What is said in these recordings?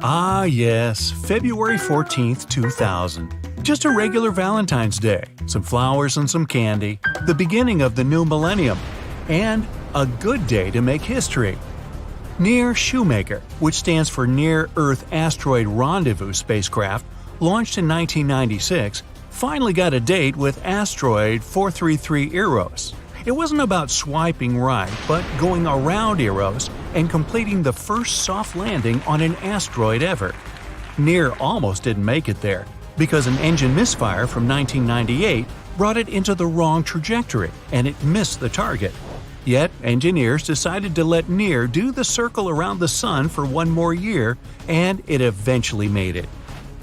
Ah yes, February 14th, 2000. Just a regular Valentine's Day, some flowers and some candy, the beginning of the new millennium, and a good day to make history. Near Shoemaker, which stands for Near-Earth Asteroid Rendezvous spacecraft, launched in 1996, finally got a date with Asteroid 433 Eros. It wasn't about swiping right, but going around Eros and completing the first soft landing on an asteroid ever. Near almost didn't make it there, because an engine misfire from 1998 brought it into the wrong trajectory, and it missed the target. Yet, engineers decided to let Near do the circle around the Sun for one more year, and it eventually made it.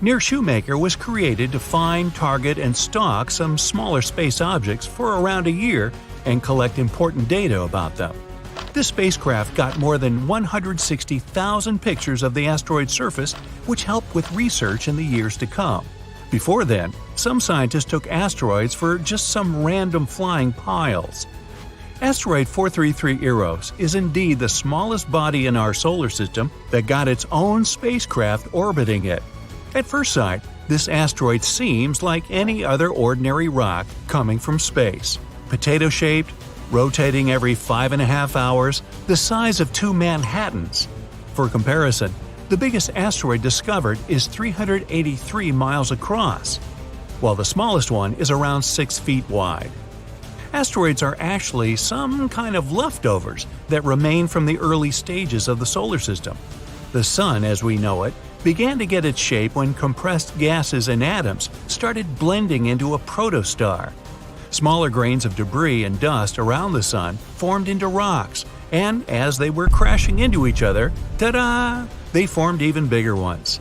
Near Shoemaker was created to find, target, and stalk some smaller space objects for around a year and collect important data about them. This spacecraft got more than 160,000 pictures of the asteroid's surface, which helped with research in the years to come. Before then, some scientists took asteroids for just some random flying piles. Asteroid 433 Eros is indeed the smallest body in our solar system that got its own spacecraft orbiting it. At first sight, this asteroid seems like any other ordinary rock coming from space. Potato-shaped, rotating every 5.5 hours, the size of two Manhattans. For comparison, the biggest asteroid discovered is 383 miles across, while the smallest one is around 6 feet wide. Asteroids are actually some kind of leftovers that remain from the early stages of the solar system. The Sun, as we know it, began to get its shape when compressed gases and atoms started blending into a protostar. Smaller grains of debris and dust around the Sun formed into rocks, and as they were crashing into each other, ta-da! They formed even bigger ones.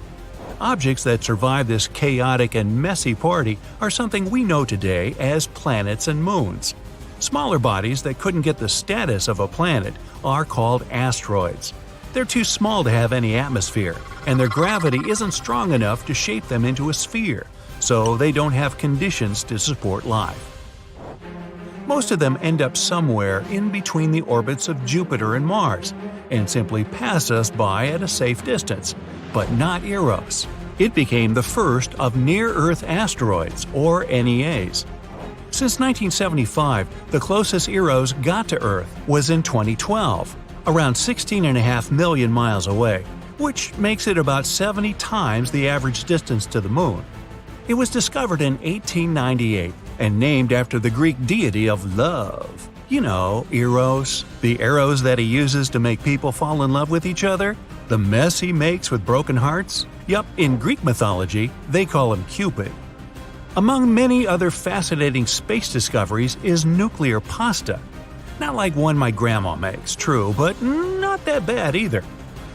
Objects that survive this chaotic and messy party are something we know today as planets and moons. Smaller bodies that couldn't get the status of a planet are called asteroids. They're too small to have any atmosphere, and their gravity isn't strong enough to shape them into a sphere, so they don't have conditions to support life. Most of them end up somewhere in between the orbits of Jupiter and Mars, and simply pass us by at a safe distance, but not Eros. It became the first of near-Earth asteroids, or NEAs. Since 1975, the closest Eros got to Earth was in 2012, around 16.5 million miles away, which makes it about 70 times the average distance to the Moon. It was discovered in 1898 and named after the Greek deity of love. You know, Eros, the arrows that he uses to make people fall in love with each other, the mess he makes with broken hearts. Yup, in Greek mythology, they call him Cupid. Among many other fascinating space discoveries is nuclear pasta. Not like one my grandma makes, true, but not that bad either.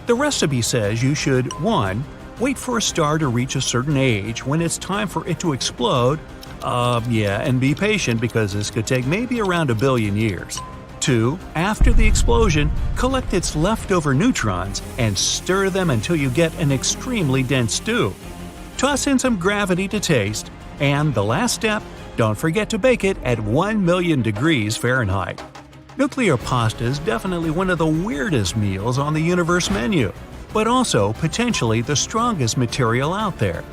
The recipe says you should 1. Wait for a star to reach a certain age when it's time for it to explode. And be patient because this could take maybe around 1 billion years. 2. After the explosion, collect its leftover neutrons and stir them until you get an extremely dense stew. Toss in some gravity to taste, and the last step, don't forget to bake it at 1 million degrees Fahrenheit. Nuclear pasta is definitely one of the weirdest meals on the universe menu, but also potentially the strongest material out there.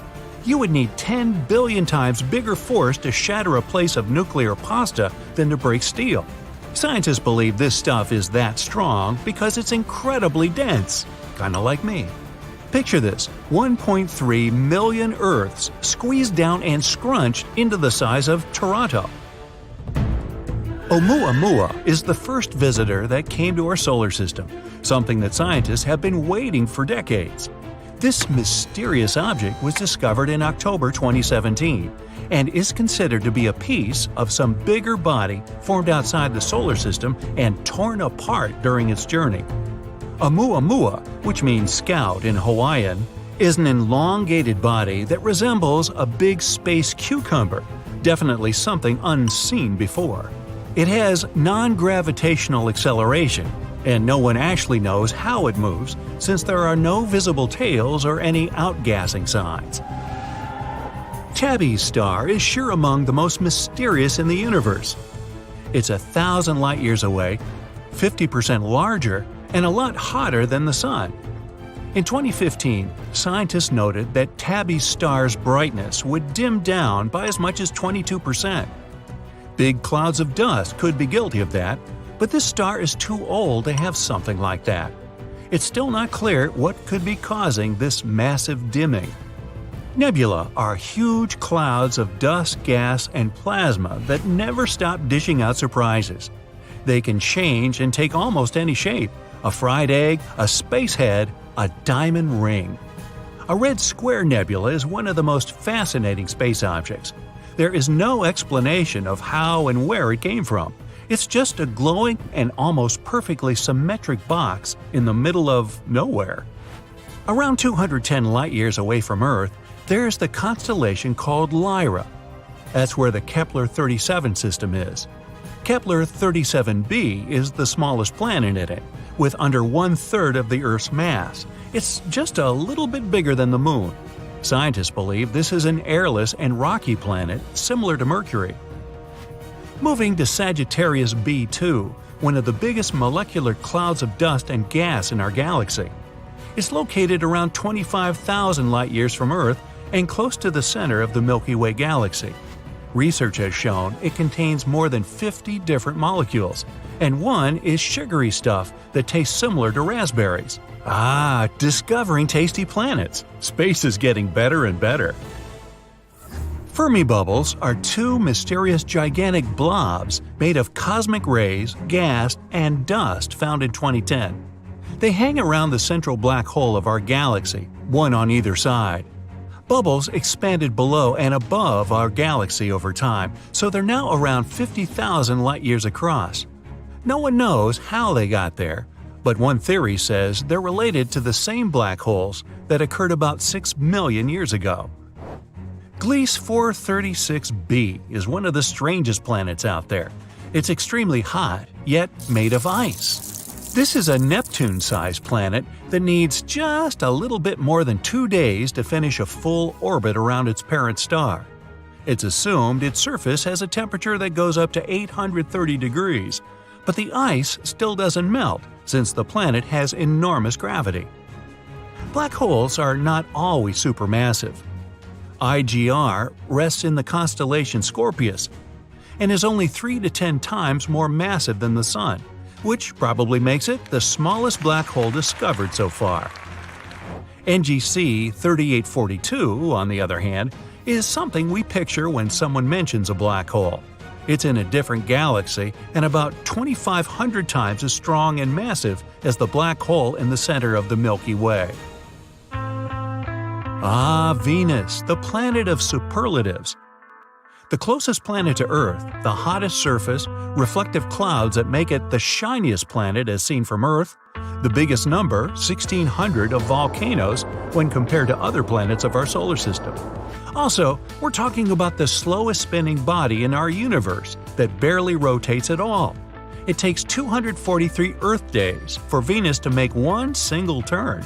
You would need 10 billion times bigger force to shatter a place of nuclear pasta than to break steel. Scientists believe this stuff is that strong because it's incredibly dense, kinda like me. Picture this, 1.3 million Earths squeezed down and scrunched into the size of Toronto. Oumuamua is the first visitor that came to our solar system, something that scientists have been waiting for decades. This mysterious object was discovered in October 2017 and is considered to be a piece of some bigger body formed outside the solar system and torn apart during its journey. Oumuamua, which means scout in Hawaiian, is an elongated body that resembles a big space cucumber, definitely something unseen before. It has non-gravitational acceleration, and no one actually knows how it moves since there are no visible tails or any outgassing signs. Tabby's star is sure among the most mysterious in the universe. It's 1,000 light-years away, 50% larger, and a lot hotter than the Sun. In 2015, scientists noted that Tabby's star's brightness would dim down by as much as 22%. Big clouds of dust could be guilty of that, but this star is too old to have something like that. It's still not clear what could be causing this massive dimming. Nebula are huge clouds of dust, gas, and plasma that never stop dishing out surprises. They can change and take almost any shape: a fried egg, a space head, a diamond ring. A red square nebula is one of the most fascinating space objects. There is no explanation of how and where it came from. It's just a glowing and almost perfectly symmetric box in the middle of nowhere. Around 210 light-years away from Earth, there's the constellation called Lyra. That's where the Kepler-37 system is. Kepler-37b is the smallest planet in it, with under 1/3 of the Earth's mass. It's just a little bit bigger than the Moon. Scientists believe this is an airless and rocky planet similar to Mercury. Moving to Sagittarius B2, one of the biggest molecular clouds of dust and gas in our galaxy. It's located around 25,000 light-years from Earth and close to the center of the Milky Way galaxy. Research has shown it contains more than 50 different molecules, and one is sugary stuff that tastes similar to raspberries. Discovering tasty planets. Space is getting better and better. Fermi bubbles are two mysterious gigantic blobs made of cosmic rays, gas, and dust found in 2010. They hang around the central black hole of our galaxy, one on either side. Bubbles expanded below and above our galaxy over time, so they're now around 50,000 light-years across. No one knows how they got there, but one theory says they're related to the same black holes that occurred about 6 million years ago. Gliese 436b is one of the strangest planets out there. It's extremely hot, yet made of ice. This is a Neptune-sized planet that needs just a little bit more than 2 days to finish a full orbit around its parent star. It's assumed its surface has a temperature that goes up to 830 degrees, but the ice still doesn't melt since the planet has enormous gravity. Black holes are not always supermassive. IGR rests in the constellation Scorpius and is only 3 to 10 times more massive than the Sun, which probably makes it the smallest black hole discovered so far. NGC 3842, on the other hand, is something we picture when someone mentions a black hole. It's in a different galaxy and about 2,500 times as strong and massive as the black hole in the center of the Milky Way. Venus, the planet of superlatives. The closest planet to Earth, the hottest surface, reflective clouds that make it the shiniest planet as seen from Earth, the biggest number, 1,600, of volcanoes when compared to other planets of our solar system. Also, we're talking about the slowest spinning body in our universe that barely rotates at all. It takes 243 Earth days for Venus to make one single turn.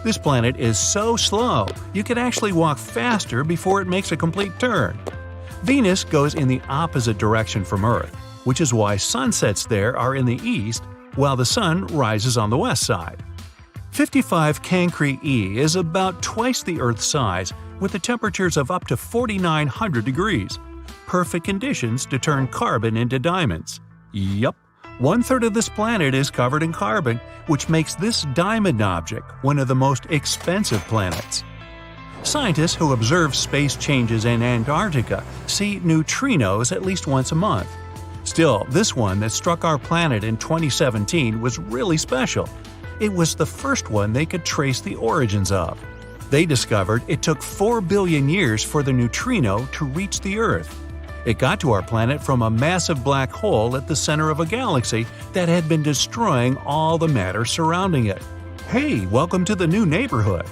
This planet is so slow, you could actually walk faster before it makes a complete turn. Venus goes in the opposite direction from Earth, which is why sunsets there are in the east while the sun rises on the west side. 55 Cancri E is about twice the Earth's size, with the temperatures of up to 4,900 degrees. Perfect conditions to turn carbon into diamonds. Yup, 1/3 of this planet is covered in carbon, which makes this diamond object one of the most expensive planets. Scientists who observe space changes in Antarctica see neutrinos at least once a month. Still, this one that struck our planet in 2017 was really special. It was the first one they could trace the origins of. They discovered it took 4 billion years for the neutrino to reach the Earth. It got to our planet from a massive black hole at the center of a galaxy that had been destroying all the matter surrounding it. Hey, welcome to the new neighborhood!